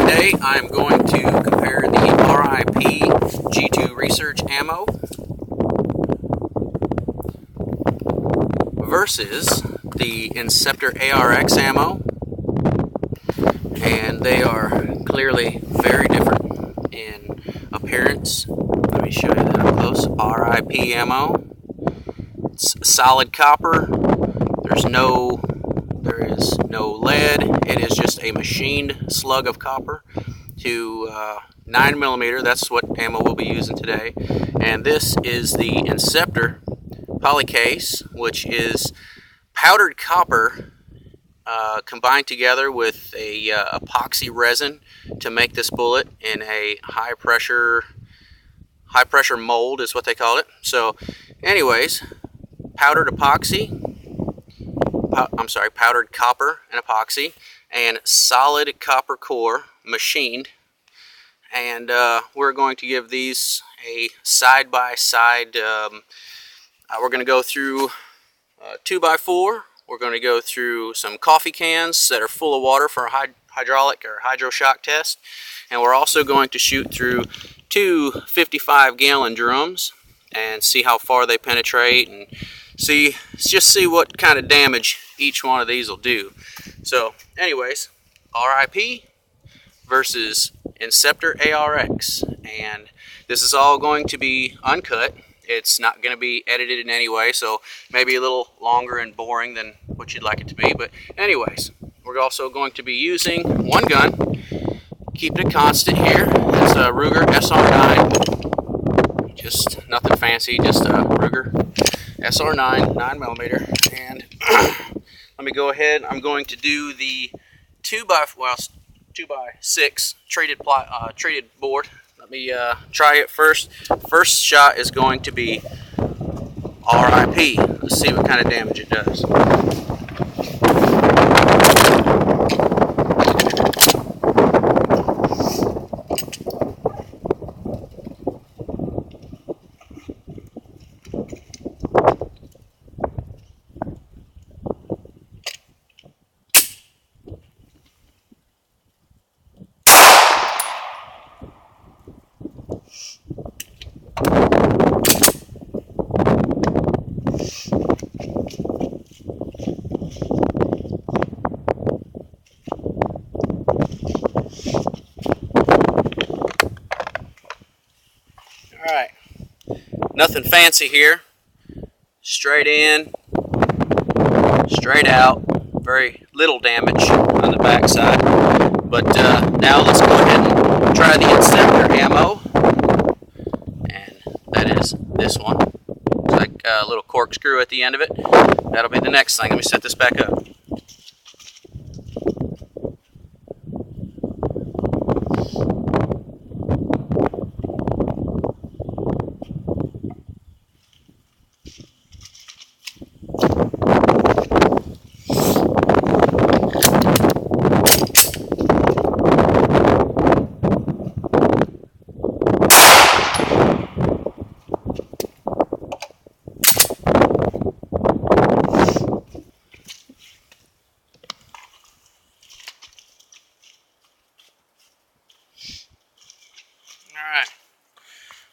Today I'm going to compare the R.I.P. G2 Research ammo versus the Inseptor ARX ammo, and they are clearly very different in appearance. Let me show you that up close. R.I.P. ammo, it's solid copper. There is no lead. It is just a machined slug of copper to 9mm. That's what ammo we'll be using today. And this is the Inseptor polycase, which is powdered copper combined together with a epoxy resin to make this bullet in a high pressure mold is what they call it. So anyways, powdered copper and epoxy, and solid copper core machined. And we're going to give these a side-by-side. We're going to go through 2x4. We're going to go through some coffee cans that are full of water for a hydraulic or hydro-shock test. And we're also going to shoot through two 55-gallon drums and see how far they penetrate, and just see what kind of damage each one of these will do. So anyways, R.I.P. versus Inseptor ARX, and this is all going to be uncut. It's not going to be edited in any way, so maybe a little longer and boring than what you'd like it to be. But anyways, we're also going to be using one gun. Keep it constant here. It's a Ruger SR9. Just nothing fancy, just a Ruger SR9 9mm. And let me go ahead. I'm going to do the 2x6 treated board. Let me try it first. First shot is going to be R.I.P. Let's see what kind of damage it does. Alright, nothing fancy here. Straight in, straight out. Very little damage on the back side. But now let's go ahead and try the Inseptor ammo. And that is this one. It's like a little corkscrew at the end of it. That'll be the next thing. Let me set this back up. Alright,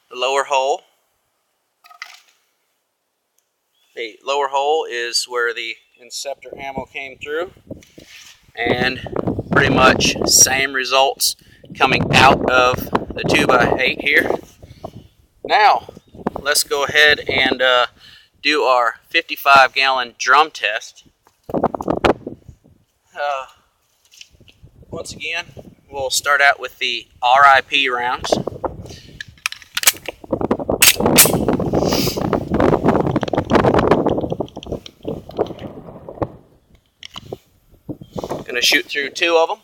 the lower hole. The lower hole is where the Inseptor ammo came through, and pretty much same results coming out of the 2x8 here. Now, let's go ahead and do our 55-gallon drum test. Once again, we'll start out with the R.I.P. rounds. Going to shoot through two of them.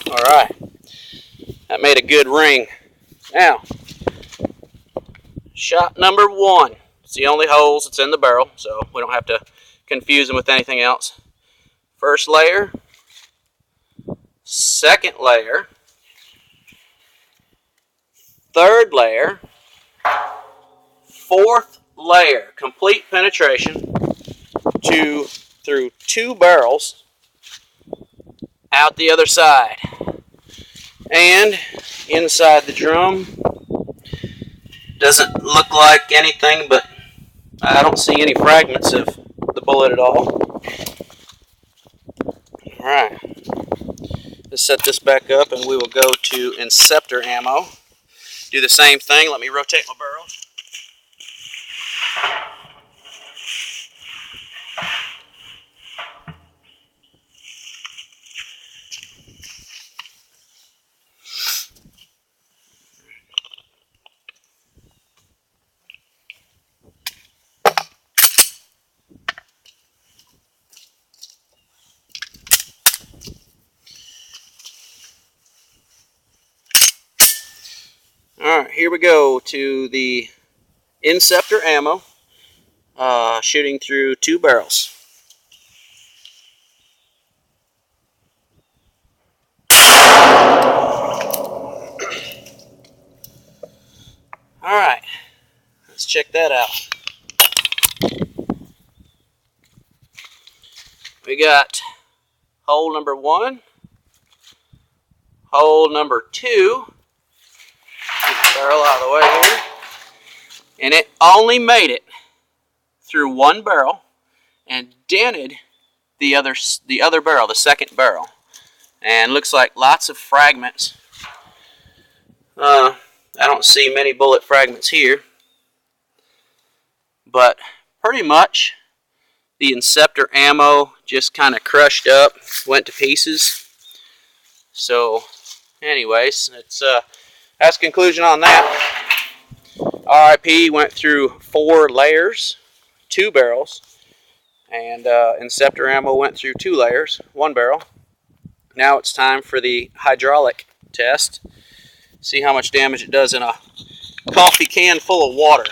Alright, that made a good ring. Now, shot number one. It's the only holes that's in the barrel, so we don't have to confuse them with anything else. First layer, second layer, third layer, fourth layer, complete penetration through 2 barrels out the other side. And inside the drum doesn't look like anything, but I don't see any fragments of the bullet at all. Alright, let's set this back up and we will go to Inseptor ammo. Do the same thing. Let me rotate my barrel. Alright, here we go to the Inseptor ammo, shooting through 2 barrels. Alright, let's check that out. We got hole number 1, hole number 2. Get the barrel out of the way here. And it only made it through 1 barrel and dented the other barrel, the second barrel. And looks like lots of fragments. I don't see many bullet fragments here, but pretty much the Inseptor ammo just kind of crushed up, went to pieces. So anyways, that's the conclusion on that. R.I.P. went through 4 layers, 2 barrels, and Inseptor ammo went through 2 layers, 1 barrel. Now it's time for the hydraulic test. See how much damage it does in a coffee can full of water.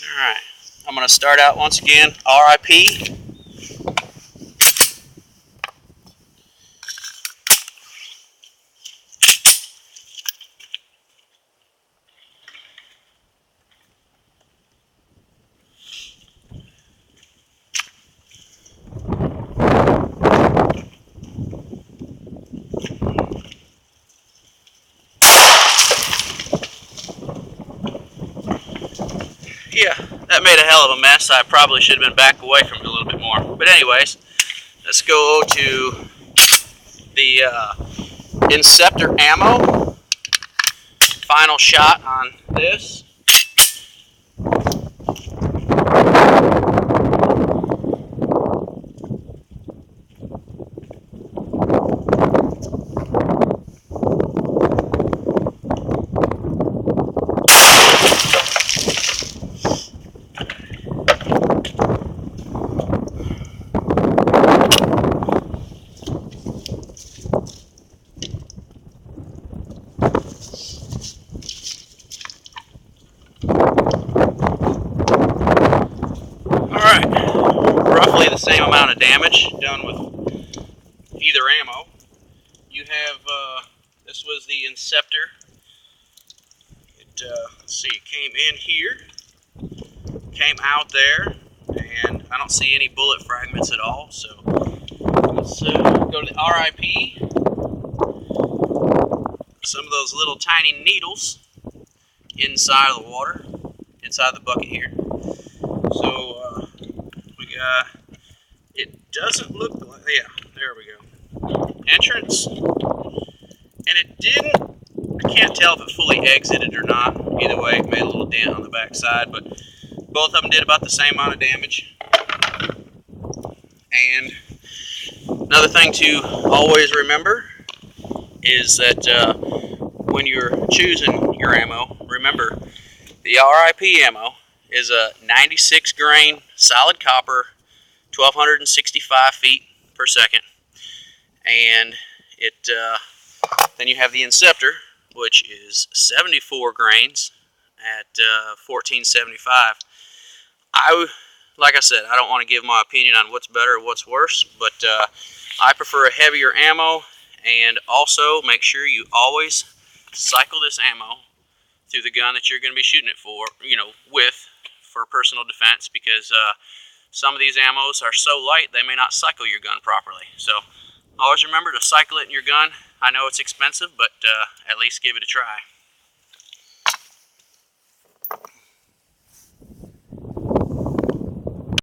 Alright, I'm going to start out once again, R.I.P. Yeah, that made a hell of a mess. I probably should have been back away from it a little bit more. But anyways, let's go to the Inseptor ammo. Final shot on this. Roughly the same amount of damage done with either ammo. You have, this was the Inseptor. Let's see, it came in here, came out there, and I don't see any bullet fragments at all. So let's go to the R.I.P. Some of those little tiny needles inside of the water, inside the bucket here. So we got, it doesn't look like, yeah, there we go. Entrance, and it didn't, I can't tell if it fully exited or not. Either way, it made a little dent on the back side, but both of them did about the same amount of damage. And another thing to always remember is that when you're choosing your ammo, remember the R.I.P. ammo is a 96 grain solid copper, 1265 feet per second, and then you have the Inseptor, which is 74 grains at 1475. Like I said, I don't want to give my opinion on what's better or what's worse, but I prefer a heavier ammo. And also make sure you always cycle this ammo through the gun that you're going to be shooting it for, with for personal defense, because some of these ammos are so light they may not cycle your gun properly. So always remember to cycle it in your gun. I know it's expensive, but at least give it a try.